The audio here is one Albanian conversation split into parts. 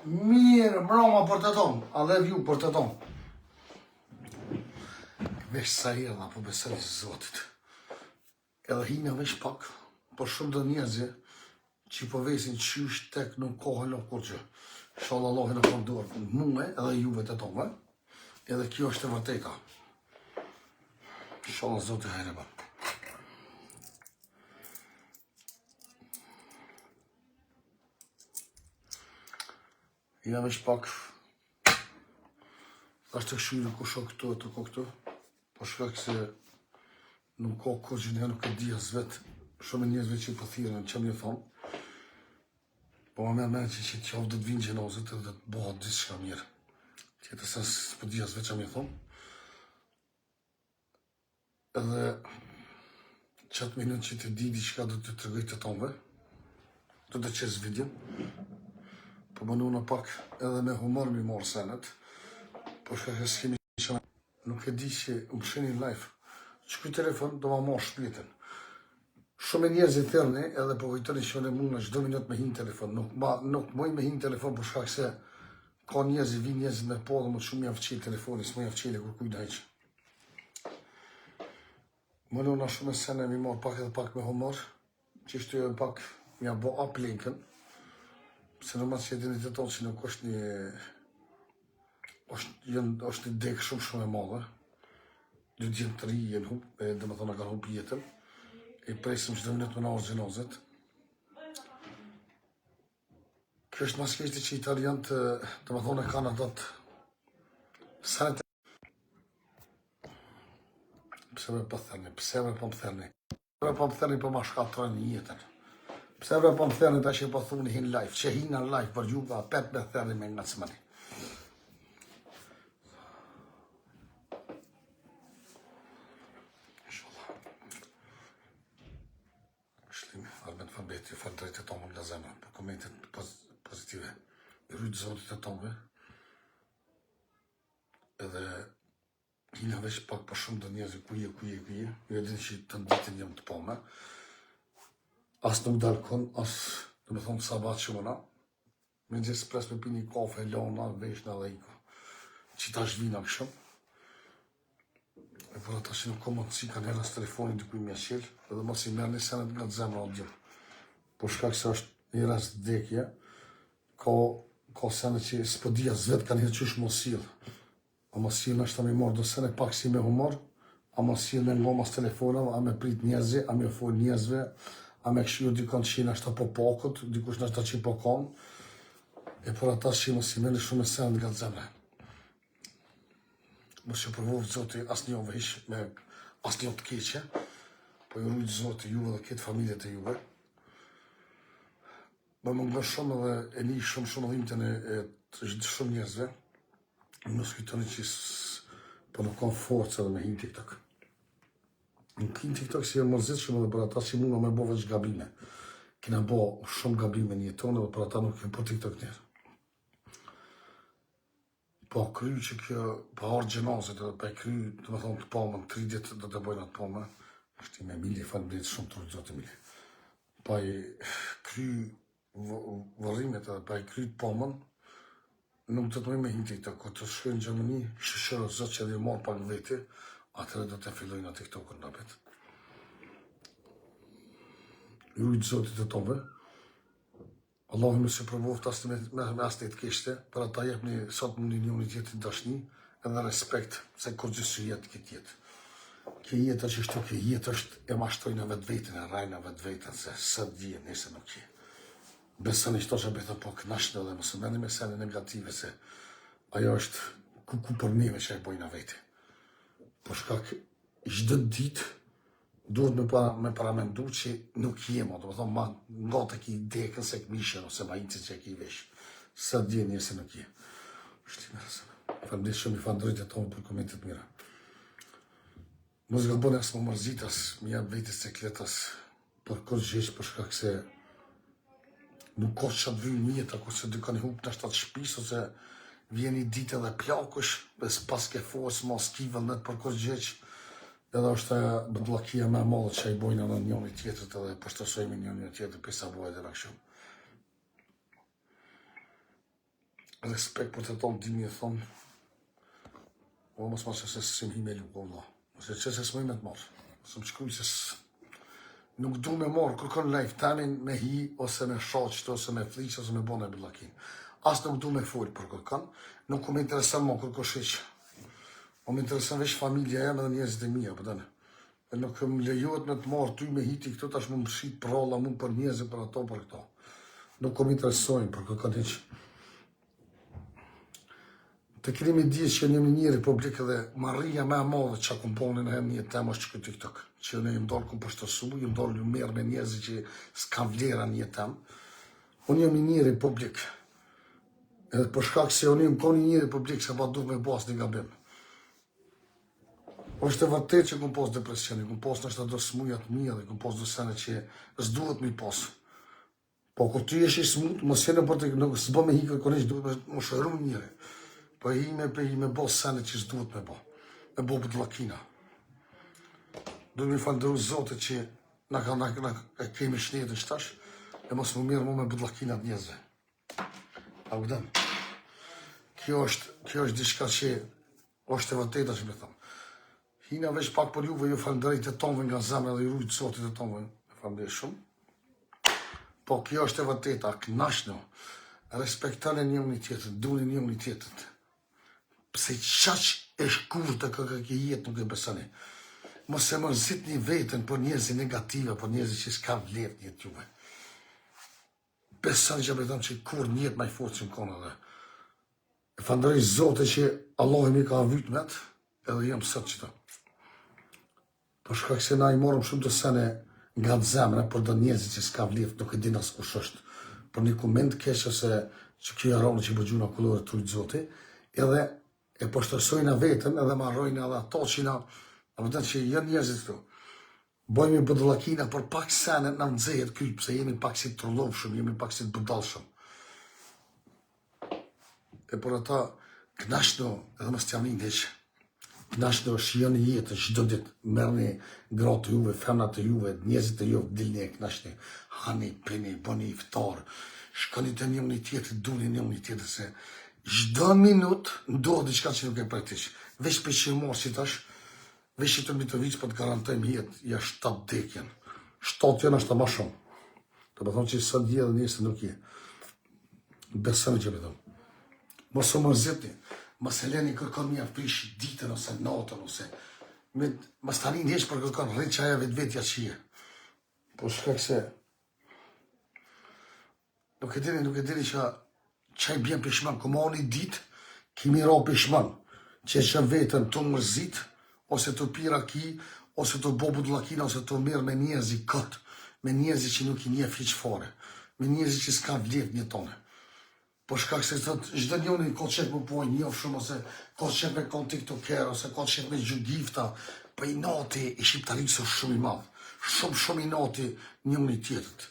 Mirë, mbroma për të tonë, I love you për të tonë. Vesh sa erdha, po besoj Zotit. Edhe hina vesh pak, por shumë të njerëzje që po vesin qysh tek nuk kohën nuk kur gjë. Inshallah Allah në përdorë mume edhe juve të tonë, edhe kjo është e vërteta. Inshallah Zotit hajre ba. Hina vesh pak, është të këshyri ku shok këtu e të ko këtu, po shkak se nuk ka kogjën e nuk e di as vetë, shumë njerëzve që po thirrën që më thonë, po më merr që qoftë do të vinë gjenozët edhe të bëhet diçka mirë. Tjetër se s'po di as vetë që më thonë. Edhe qatë minut që të di diçka do të tregoj të tonëve, do të qes video, po më nuna pak edhe me humor mi morë senet, po shkak se s'kemi që nuk e di që më sheni live, që këj telefon do ma marrë shpjetën. Shumë e njerëz i thërni edhe po kujtoni që në mund në çdo minut me hinë telefon, nuk moj me hinë telefon për shkak se ka njerëz i vinë njerëz me po dhe më shumë javë qelë telefoni, s'mo javë qelë kur kujda heq. Më nuna shumë e sene mi marrë pak edhe pak me humor, që shtu e pak mja bo up linkën, se në mas që edini të tonë që nuk është një është një dekë shumë e madhe, dy të jenë të ri jenë hub, dhe më thonë ka hub jetën, e presim çdo minut me nërë gjenozet. Kjo është mas keshti që italianët, dhe më thonë e kanë atat sanet. Pse vre po thërni, pse vre po më thërni, vre po më thërni po ma shkatrojnë jetën. Pse vre po më thërni ta që po thuni hin live, që hina live për juve, pet me thërni me nga cmani. Arben Fabeti, ju falë drejtë të tomë nga zemra, për komentet pozitive. I rrujtë Zotit të tomë, edhe hina veç pak për shumë të njerëzë kuje, ju edhin që të nditin jam të pome. As nuk dalë kon, as, dhe me thonë, sabat që mëna. Me gjithë pres me pi një kafe, lona, veshna dhe iko. Që ta shvina këshëm. E për ata që nuk ka mundësi kanë herës telefonin dikuj mja qelë, edhe mos i merë një senet nga të zemra o djemë. Por shkak se është një rast vdekje, ka senet që s'po dhja zvetë kanë hirë qysh mos silë. A mos silë është ta me marrë do senet pak si me humor, a mos silë me ngomas telefonave, a me prit njerëzi, a me fol njerëzve, a me këshirë dikon që është apo pakët, dikush nështë ta që po kanë, e por ata që mos i merë shumë e senet nga të zemra. Mos që përvovë Zoti asë një vesh me asë një të keqe, po ju rrujtë Zoti juve dhe këtë familjet e juve. Më ngon shumë edhe e një shumë dhimtën e shumë njerëzve, mos kujtoni që po nuk kanë forcë edhe me hinë TikTok. Në hinë TikTok si e mërzit shumë edhe për ata që mund me bo veç gabime. Kina bo shumë gabime një tonë edhe për ata nuk e po TikTok njerë. Po kry që kjo, po harë gjenazet edhe po e kry, të me thonë të pomën, 3 ditë do të bojnë atë pomën, është i me mili, falë mbrejtë shumë të rrëtë zotë mili. Po e kry vërrimet edhe po e kry të pomën, nuk do të mëj me hinë TikTok, ko të shkojnë në Gjermani, shëshërë zotë që edhe marë pak veti, atëre do të fillojnë në TikTok-ën në betë. Rujtë zotit e tove, Allahu më se përvoft asë me asë të kishte, për ata jep një sot më një një tjetë dashni edhe respekt, se kur gjësë jetë këtë jetë. Kjo jetë është shtu, kjo jetë është e mashtojnë e vetë vetën, e rajnë e vetë vetën, se së dhije, nëse nuk je. Besën i shto që betha po knashtë dhe mësë meni me sene negative, se ajo është kuku për neve që e bojnë a vete. Por shkak çdo ditë, duhet me paramendu që nuk jema, do më thonë ma nga të ki dekën se këmishën ose ma inë që e ki vesh. Sa dje njëse nuk je. Shtime rësëna. Falënderit shumë i fandrojt e tonë për komentet mira. Mos gëllbone asë më mërzitas, më jam vetës sekletas për kërë gjesh për shkak se nuk ka që të vynë mjetë, ako se dy kanë hup në shtatë shpis, ose vjen i ditë edhe plakush, dhe s'pas ke forës, mos kivën net për kërë gjesh. Edhe është bëdlakia me madhe që i bojnë në njëni tjetët edhe përshtësojme njëni tjetët pisa bojë edhe në këshumë. respekt për të tonë dimi e thonë, o mos që se s'im hi me luko, valla. Ose që se s'moj me të marrë. Ose më shkruj se nuk du me marrë kërkon lifetime-in me hi, ose me shaqët, ose me fliqë, ose me bona e billakin. As nuk du me folë për kërkon, nuk më interesan më kërko shiqë. Më interesan veç familja jam edhe njerëzit e mija, përdane. E nuk më lejohet me të marrë ty me hiti këto, tash më më shqit për alla mund për njerëzit, për ato, për këto. Nuk më interesojnë për kërkon hiq. Të keni me dihet që njëmi një republikë dhe marrija me madhe që akun ponin e një tema është që këtë TikTok. Që në jëmë dalë këmë përshëtësu, jëmë dalë ju merë me njerëzit që s'ka vlera një temë. Unë jëmë një republikë. Edhe për shkak se unë jëmë koni një republikë se pa duke me pas një gabim. është e vërtet që këmë pas depresioni, këmë pas nështë do smujat mija dhe këmë pas do sene që s'duhet me i pas. Po kur ty jesh i smut, mos jene për të nuk s'bë me hikë kërkonisht, duhet me shëru njëre. Po hi me bo sene që s'duhet me bo. Me bo për të lakina. Duhet me falëndëru Zotit që na kemi shnetën shtash, e mos më mirë mu me për të lakinat njëzve. A vëdëm. Kjo është diçka që është e vërteta që me thëmë. Hina veç pak për juve, ju falëndërit e tonve nga zemre dhe ju rujtë Zotit e tonve. E falëndërit shumë. Po kjo është e vërteta, knashno. Respektane një një tjetët, duni një një tjetët. Pse qaq e shkur të kërkë jetë nuk e besani. Mos e mërzit një vetën për njerëzi negative, për njerëzi që s'ka vlerë një t'juve. Besani që betëm që kur njët ma i forë që më kona dhe. E falëndërej Zote që Allah mi ka vyt me të, edhe jem sot që të. Për shkak se na i morëm shumë të sene nga të zemre, për do njerëzi që s'ka vlerë, nuk e din as kush është. Për një koment kesh ose që kjo jaronë që bëgjuna kullore të rujtë Zote, edhe e poshtërsojnë vetën edhe marrojnë edhe ato që na, a vëtën që janë njerëzit këtu. Bojmë i bëdëllakina për pak sene në nëzhejet kryt, pëse jemi pak si të trollovshëm, jemi pak si të bëdalshëm. E për ata, knashno, edhe mës t'jam indeq, knashno shioni jetën, çdo ditë, merrni gratë të juve, femnat të juve, njerëzit të juve, dilni e knashni, hani, pini, bëni iftar, shkoni të një tjetër, duni një tjetër se çdo minut ndodh diçka që nuk e praktikoj. Veç për që morë si tash, veç që të Mitovic për të garantojmë jetë, ja 7 dekjen. 7 janë është të ma shumë. Të më thonë që sot dje dhe njësë nuk je. Besëmë që me thonë. Mos o mërzitni, mos e leni kërkon një aprish ditën ose natën ose mos tani njësh për kërkon rritë që aja vetja që je. Po shkak se nuk e dini që qaj bjen pishman, këma unë i ditë, kimi ra pishman, që që vetën të mërzit, ose të pira ki, ose të bobu të lakina, ose të mirë me njerëzi këtë, me njerëzi që nuk i një fiq fare, me njerëzi që s'ka vlet një tone. Po shkak se të çdo njëri ka qep më pojnë njof shumë, ose ka qep me kon tiktoker, ose ka qep me gjugifta, po i nati i shqiptarisë është shumë i madhë, shumë i nati një tjetët.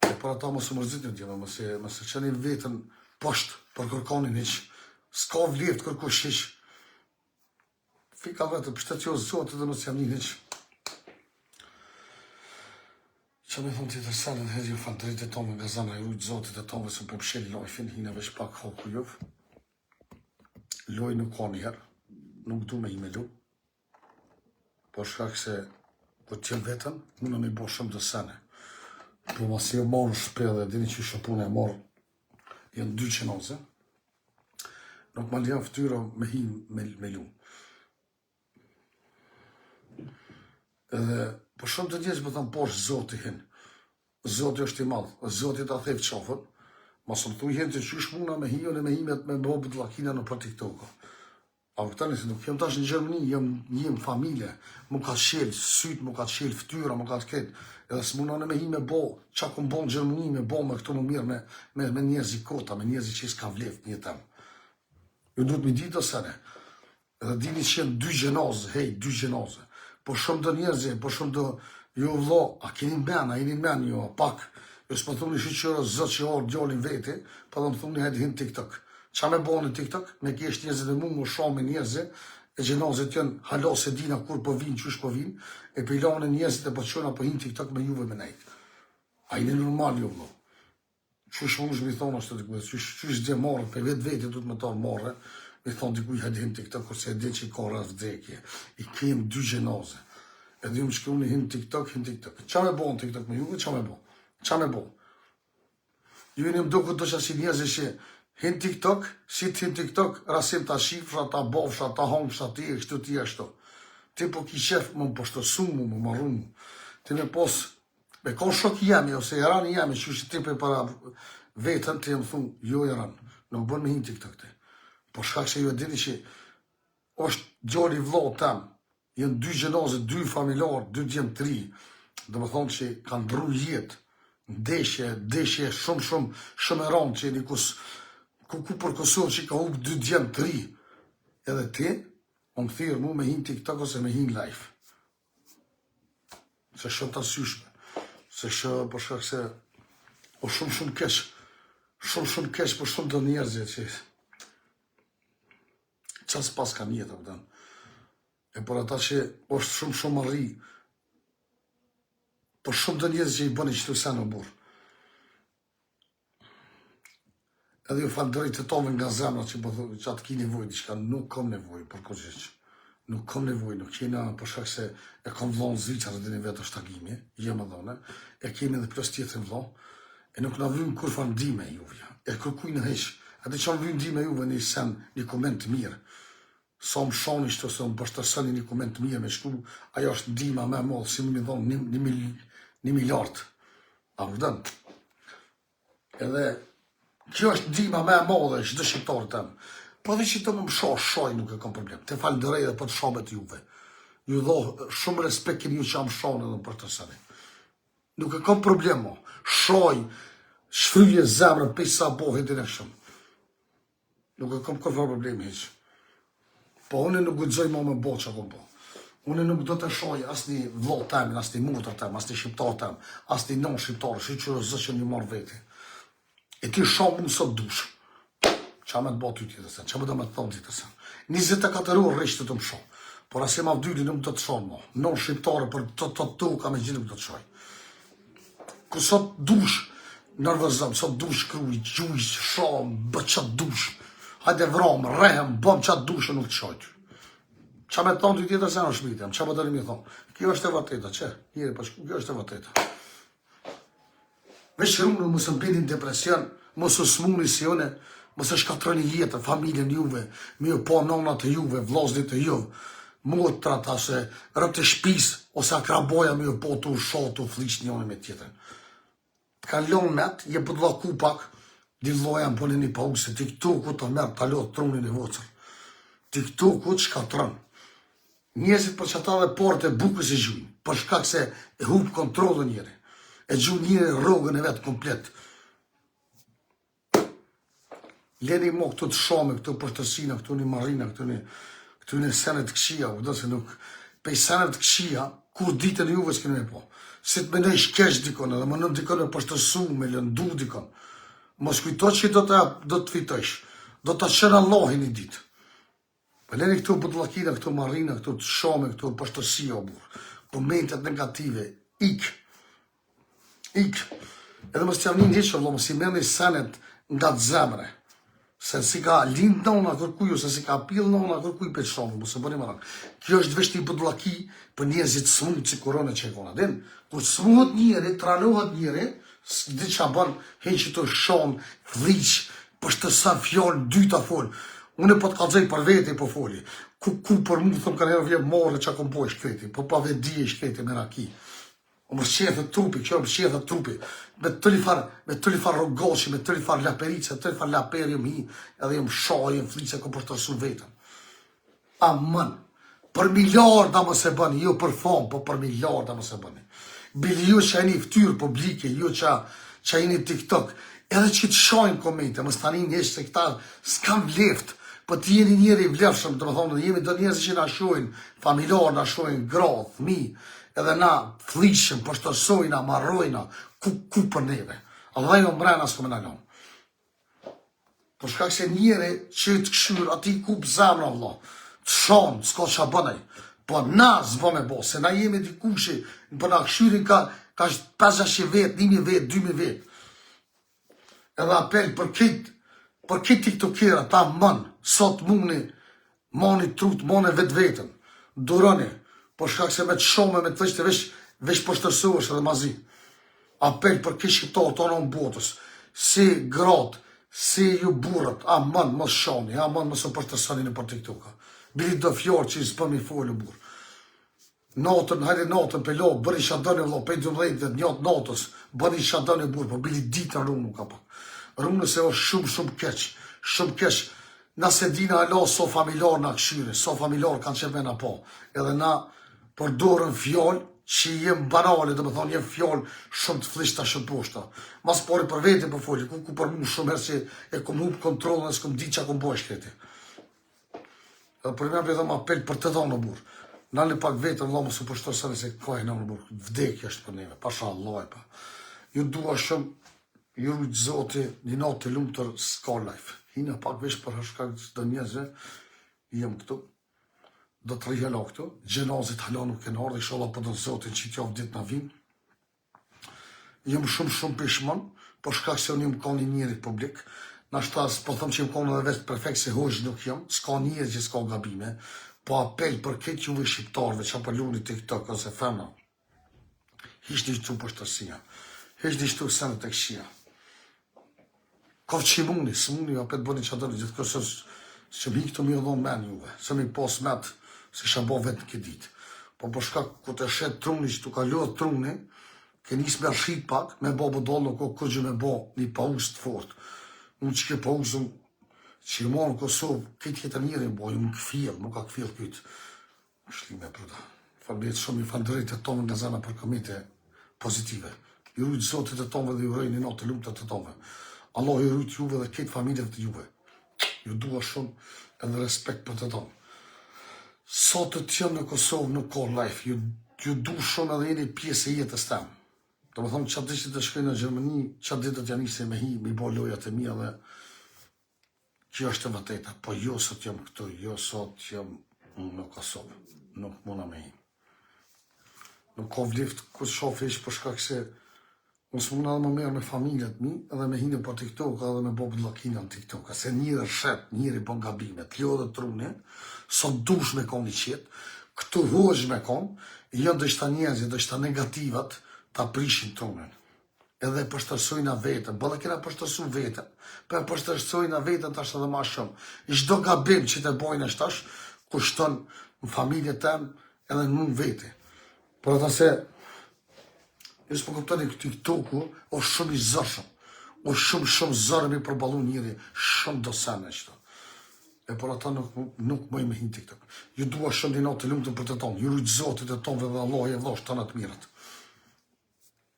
Për ata mos u mërzit një tjema, mos e qeni vetën poshtë për kërkonin iq, s'ka vlerë të kërkosh iq. Fika vetë, pështet jo Zotit dhe mos jam një iq. Që me thonë tjetër salën, hedhë ju falëndërit e tonë nga zemra e rujtë Zotit e tonë, se më përpshel lojfin, hina veç pak hoku juv. Loj nuk ka njëherë, nuk du me i me lu. Po shkak se, po t'jem vetën, muna me bo shumë të sene. Po mas jo marrë shpe dhe dini që shëpune e marrë, janë 2 qenoze, nuk ma lijan ftyra me hi me lu. Edhe, po shumë të njerëz më thamë poshë Zoti hin, Zoti është i madhë, Zoti ta thevë qafën, mas më thuj hin të qysh muna me hi, me hi me bobu të lakina në për TikTok-a. A vërtani se nuk jem tash në Gjermani, jem familje, mu ka qelë syt, mu ka qelë ftyra, mu ka të ketë, edhe s'munane me hi me bo, qa ku bo në Gjermani, me bo me këto më mirë, me njerëzi kota, me njerëzi që s'ka vleft një temë. Ju duhet mi ditë ose ne, edhe dini që jenë 2 gjenazë, 2 gjenazë, po shumë do njerëzi, po shumë do, ju vlo, a keni men, a jeni men, jo, pak, ju s'po thumë një shqyqyra zot që orë djallin veti, pa dhe më thumë një hajtë hin TikTok. Qa me bo në TikTok, me kesh njerëzit e mu më shumë me njerëzit, e gjenazit janë halo se dina kur po vinë, qysh po vinë, e pilane njerëzit e po qona po hinë TikTok me juve me nejtë. A jeni normal ju vlo. Qysh unë shmi thonë ashtë të kujtë, qysh dhe marrë, për vetë vetë du të më tarë marrë, mi thonë dikuj hajde hin TikTok, kurse e dhe që i ka rrës vdekje, i kem 2 gjenaze. Edhe ju më shkru një hin TikTok. Qa me bo në TikTok me juve, qa me bo? Ju e një mdo këtë do që si njerëzë që hin TikTok, si të hin TikTok, rasim ta shifra, ta bofsha, ta hongësha, ti e kështu, ti e kështu. Ti po ki qef më poshtësu mu, më marru mu. Ti me pos, me ka shok jemi, ose e rani jemi, që ti për para vetën, ti e më thunë, jo e ranë, nuk bën me hin TikTok ti. Po shkak se ju e dini që është gjali vlo tem, jenë 2 gjenazë, 2 familjarë, 2 djemë 3, dhe më thonë që kanë bru jetë, ndeshje shumë e ranë që një ku për Kosovë që ka hubë 2 djemë 3, edhe ti, më thirë mu me hin TikTok ose me hin live. Se shumë të asyshme, se shumë për shkak se o shumë kesh, shumë kesh për shumë të njerëzje që qas pas ka mjetë, pëtën. E për ata që është shumë arri, për shumë të njerëzje që i bëni që të sen në burë. Edhe ju falë drejt të tove nga zemra që atë ki nevoj, diçka nuk kom nevoj për kërgjëq. Nuk kom nevoj, nuk kena për shkak se e kom vlonë zviqarë dhe një vetë është tagimi, jemë dhone, e kemi edhe plus tjetër vlo, e nuk në vynë kur fa ndime juve, e kërkuj në heq, edhe që në vynë ndime juve një sen, një koment të mirë, sa më shanisht ose më përshtërsani një koment të mirë me shku, ajo është ndima me modhë, si më thonë, 1 miliard, a vërdën, edhe kjo është ndima me modhë, që dhe shqiptarë temë, po dhe që të më shoj nuk e kam problem, të falë ndërej dhe për të shabet juve, ju dhohë shumë respekt këni ju që am shonë edhe për të sëni, nuk e kam problem mo, shoj, shfryje zemrën, pej sa bohit dhe në shumë, nuk e kam kërfa problemi heqë. Po unë nuk gudzoj ma me bo që akom po. Unë nuk do të shoj as një vlot temin, as një mutër temin, as një shqiptar temin, as një non shqiptarë, shi që zë që një marrë veti. E ti shumë më sot dush. Qa me të bo ty tjetër sen, qa me do me të thonë tjetër sen. 24 orë rishtë të më shumë. Por as e ma vdyli nuk do të shonë mo. Non shqiptarë për të ka me gjithë nuk do të shoj. Kër sot dush, nërvëzëm, sot dush kruj, gjuj, shumë, bë qatë dush. Hajde vromë, rehem, bëm qatë dushë nuk të shojtë. Qa me të thonë të tjetër se në shmitëm, qa me të rimi thonë. Kjo është e vërteta, që? Njëri përshku, kjo është e vërteta. Vesh rrunë, mësë mbedin depresion, mësë smuni si une, mësë shkatroni jetë, familjen juve, me ju po nonat të juve, vloznit të juve, motrat, ose rëpë të shpis, ose akraboja me ju po të usho, të flish njone me tjetër. Kanë lonë met, je për të laku pak, dilloja më polin një pauk se TikToku të merë të lotë trunin e vocër. TikToku të shkatron. Njëzit për që ata dhe porët e bukës e gjujnë, për shkak se e hupë kontrolën njëri. E gjujnë njëri rogën e vetë komplet. Leni mo këtu të shome, këtu përtësina, këtu një marina, këtu një senet këshia, u do se nuk, pej senet këshia, kur ditën e juve s'kene me po. Si të mendoj shkesh dikon, edhe më nëm dikon me përtësu, me lëndu dikon. Mos kujto që do të fitojsh, do të qenë Allah një ditë. Për leni këtu bëdlakina, këtu marina, këtu të shome, këtu pështësia, komentet negative, ik. Edhe mos të jam një njëshë, mos i meni senet nga të zemre. Se si ka lindë nona kërkuj, ose si ka pilë nona kërkuj për shumë, mos e bëni më rëngë. Kjo është veshti i bëdlaki për njerëzit smunë që korone që e kona. Din, kur smuët njëri, tranohet njëri, dhe që a banë, hen që të shonë, vliqë, për shtësa fjallë, dyta folë. Unë e po të kalzej për vete po foli. Ku për mu, thëmë ka njerë vje morë që a kom po e shkreti, po pa vetë di e shkreti me raki. O më shqethët trupi, kjo më shqethët trupi. Me të li farë rogoshi, me të li farë laperice, të li farë laperi më hi, edhe jëmë shoj, jëmë fliqë, e kom për shtërsu vetën. Aman, për miliarda më se bëni, jo për fonë, po për miliarda më se bëni. Bili ju që e një ftyrë publike, ju që e një TikTok, edhe që të shojnë komente, më stani njështë se këta s'kam leftë, po të jeni njëri vlefshëm, të më thonë, jemi do njerëz që na shojnë, familjarë na shojnë, gratë, fëmi, edhe na flishëm, përshtësojna, marrojna, ku për neve. Allah jo mbrena s'ko me në lonë. Por shkak se njëri që të këshyrë, ati ku pëzamra, Allah, të shonë, s'ko që a bënej, po na s'bo me bo, se na jemi dikushi, për na këshyrin ka 50 vetë, 1000 vetë, 2000 vetë. Edhe apel për këtë tiktokera, ta mën, sot moni trut, moni vetë vetën, duroni, por shkak se me të shome, me të veç poshtërsuesh edhe mazi. Apel për këtë shqiptarë tonë në botës, si gratë, si ju burët, a mën, mos shoni, a mën, mos o poshtërsoni në për tiktoka. Bili do fjorë që i s'pëm i folë burë. Natën, hajde natën, pe lo, bëri shadoni vlo, pe 12 dhe njëtë natës, bëri shadoni burë, po bili ditë në rumë nuk ka pak. Rumë nëse o shumë keq. Nëse dina alo, so familjar në këshyre, so familjar kanë qep me në po. Edhe na përdorën fjallë që jem banale, dhe me thonë jem fjallë shumë të flishta, shumë poshta. Mas pori për vete për folje, ku për mu shumë herë që e kom hupë kontrolën dhe s'kom di që kom bojsh këti. Edhe për me dhe më apel për të dhonë në burë. Nalë pak vetën, Allah më su përshtosëve se ka e në burë. Vdekja është për neve, pasha Allah e pa. Ju dua shumë, ju rujtë zoti, një natë të lumë tër s'ka life. Hina pak vesh për hashkak të njëzve, jem këtu, do të rihela këtu, gjenazit hala nuk e në ardhe, ishala për do zotin që t'javë ditë në vim. Jem shumë pishman, për shkak se unë jem ka një njerit publik, nashtas po thëm që jem ka në dhe vetë perfekt se hojsh nuk jem, s'ka njerit që s'ka gabime, po apel për këtë juve shqiptarve që për luni TikTok ose femna, hish një qëtu poshtërsia, hish një qëtu senë të këshia. Kafë që i muni, së muni, apet bëni që adoni, gjithë kërës që mi këtë mi odhon men juve, se mi pos met, se isha bo vetë në këtë ditë. Po për shkak ku të shetë truni që tu ka lodhë truni, ke njësë me rshit pak, me bo bëdollë në kohë kërgjë me bo një paus të fort. Unë që ke pausën që i morë në Kosovë, këtë jetë njërin bo, ju më këfil, më ka këfil këtë. Shlime, pruta. Falbet shumë i falëndërit e tonë nga zana për komite pozitive. Ju rujtë zotit e tonë dhe ju rejnë një natë të lumë të tonë. Allah ju rujtë juve dhe këtë familjet të juve. Ju dua shumë edhe respekt për të tonë. Sot të tjenë në Kosovë nuk ka life, ju du shumë edhe jeni pjesë e jetës temë. Do më thonë qatë dishtë të shkojnë në Gjermani, qatë ditët janë ishte me hi, mi bo lojat e mija dhe kjo është e vërteta, po jo sot jam këtu, jo sot jam në Kosovë, nuk muna me hi. Nuk ka vlift ku shofi ishë për shkak se unë s'muna edhe më merë me familjet mi, edhe me hinë për TikTok, edhe me bo blokina në TikTok, se njëri shet, njëri bën gabime, t'ljo dhe truni, sot dush me kon një qetë, këtu hojsh me kon, jo dështa njerëzit, dështa negativat, ta prishin trunin. Edhe përshtërsojna vetën, bëllë kena përshtërsu vetën, për përshtërsojna vetën tash edhe ma shumë. I shdo gabim që të bojnë është tash, kushton në familje tem edhe në mund vete. Por ata se, nësë për këptoni këtë TikToku, o shumë i zërshëm, o shumë zërëm i përbalu njëri, shumë dosene qëto. E por ata nuk mëj me hinë TikTok. Ju dua shumë një natë të lumë të për të tonë, ju rujtë zotit e tonë dhe Allah e vlosh të në të mirët.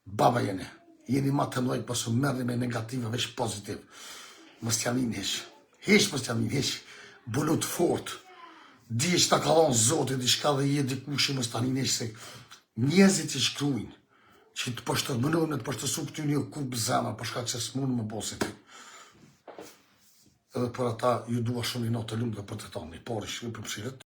Baba jeni ma të mdojt, pësë mërni me negative, veç pozitiv. Mës t'jamin hesh mës t'jamin hesh, bulut fort, di që ta kalon zotit, di shka dhe je dikushi mës t'jamin hesh, se njezit që shkrujnë, që të pështër, mënojnë me të pështësu këty një kupë zema, përshka që së mundë më bosit. Edhe për ata, ju dua shumë i natë të lumë dhe për të tonë, i pari shumë për mëshirët.